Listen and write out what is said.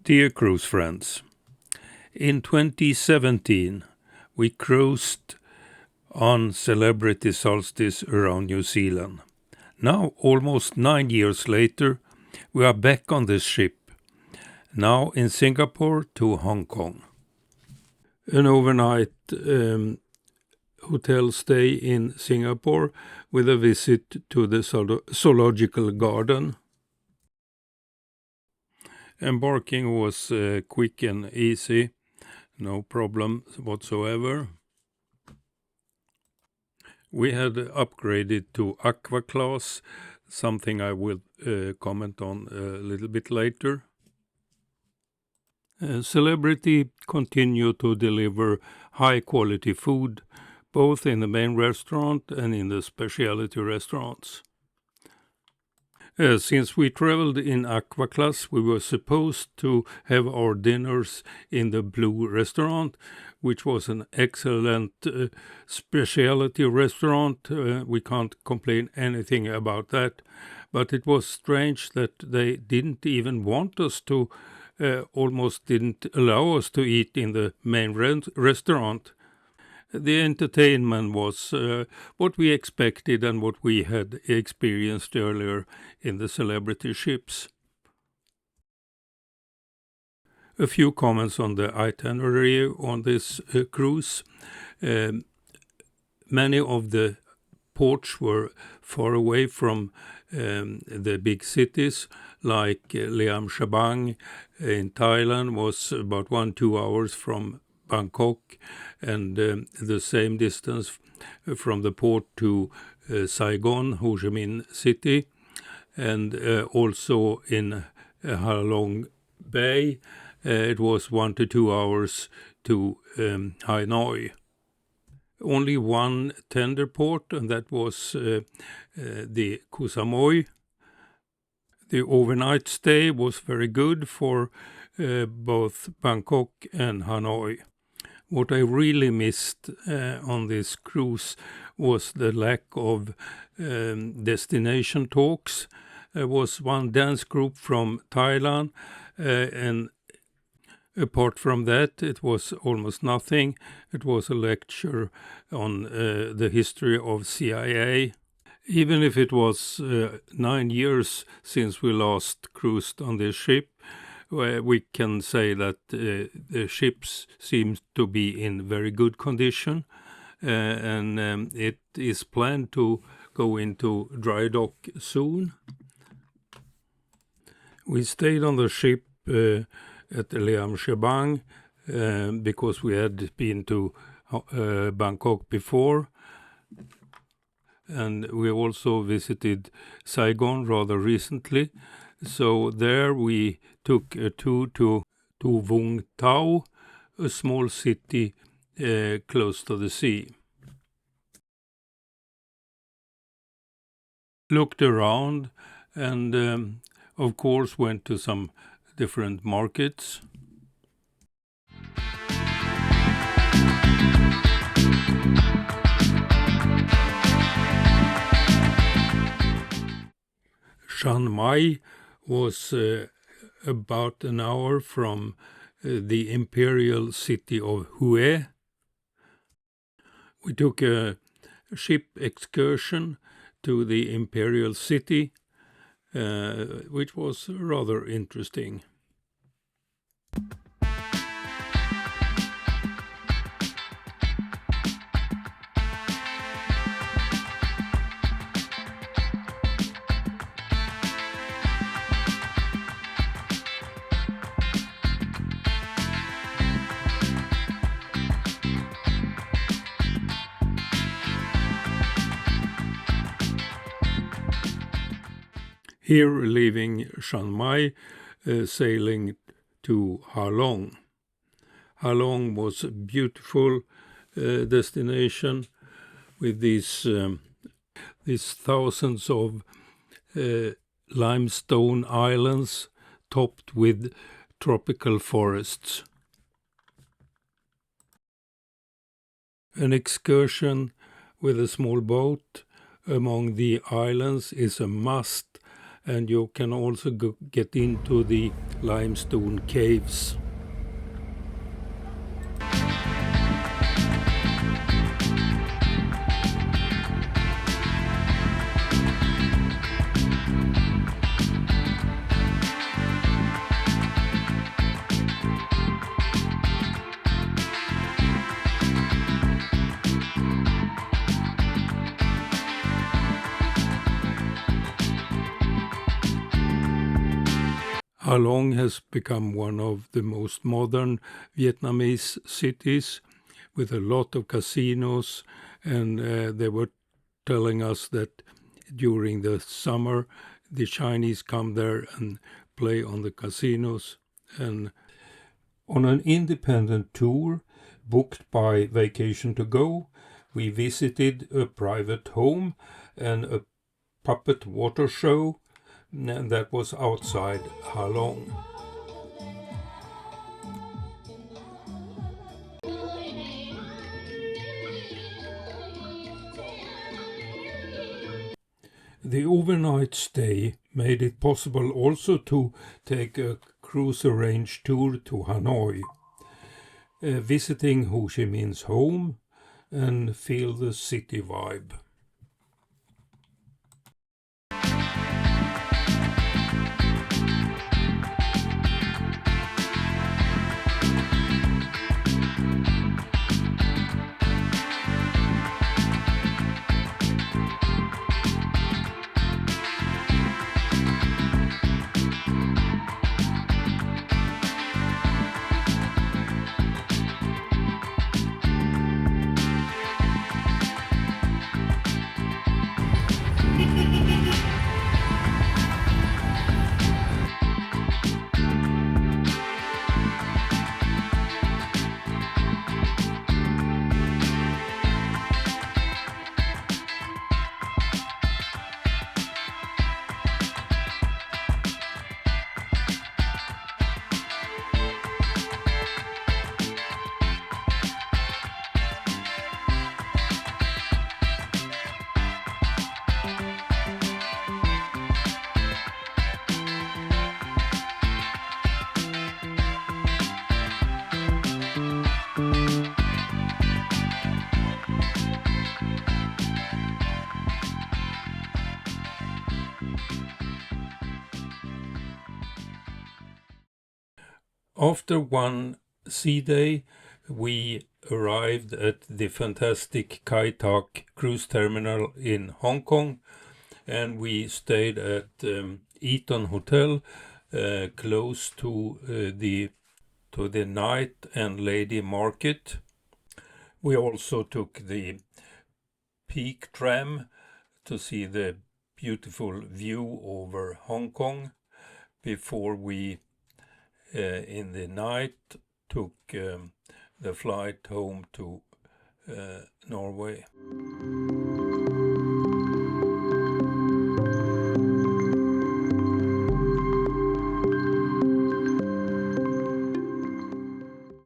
Dear cruise friends, in 2017 we cruised on Celebrity Solstice around New Zealand. Now, almost 9 years later, we are back on this ship, now in Singapore to Hong Kong. An overnight hotel stay in Singapore with a visit to the zoological garden. Embarking was quick and easy, no problem whatsoever. We had upgraded to Aqua class, something I will comment on a little bit later. Celebrity continued to deliver high quality food, both in the main restaurant and in the specialty restaurants. Since we traveled in Aqua class, we were supposed to have our dinners in the Blue restaurant, which was an excellent specialty restaurant. We can't complain anything about that. But it was strange that they didn't even want us to, almost didn't allow us to eat in the main restaurant. The entertainment was what we expected and what we had experienced earlier in the celebrity ships. A few comments on the itinerary on this cruise. Many of the ports were far away from the big cities, like Liam Shabang in Thailand was about 1-2 hours from Bangkok, and the same distance from the port to Saigon, Ho Chi Minh City, and also in Halong Bay, it was 1 to 2 hours to Hanoi. Only one tender port, and that was the Koh Samui. The overnight stay was very good for both Bangkok and Hanoi. What I really missed on this cruise was the lack of destination talks. There was one dance group from Thailand, and apart from that, it was almost nothing. It was a lecture on the history of CIA. Even if it was 9 years since we last cruised on this ship, we can say that the ships seem to be in very good condition, and it is planned to go into dry dock soon. We stayed on the ship at Liam Shabang because we had been to Bangkok before, and we also visited Saigon rather recently. So there we took a tour to Vung Tau, a small city close to the sea. Looked around and of course went to some different markets. Chiang Mai was about an hour from the imperial city of Hue. We took a ship excursion to the imperial city, which was rather interesting. Here leaving Chiang Mai, sailing to Halong. Halong was a beautiful destination with these thousands of limestone islands topped with tropical forests. An excursion with a small boat among the islands is a must, and you can also get into the limestone caves. Ha Long has become one of the most modern Vietnamese cities with a lot of casinos, and they were telling us that during the summer the Chinese come there and play on the casinos. And on an independent tour booked by Vacation to Go, we visited a private home and a puppet water show that was outside Ha Long. The overnight stay made it possible also to take a cruiser range tour to Hanoi, visiting Ho Chi Minh's home and feel the city vibe. After one sea day, we arrived at the fantastic Kai Tak cruise terminal in Hong Kong, and we stayed at Eton Hotel, close to the night and lady market. We also took the Peak tram to see the beautiful view over Hong Kong before we in the night took the flight home to Norway.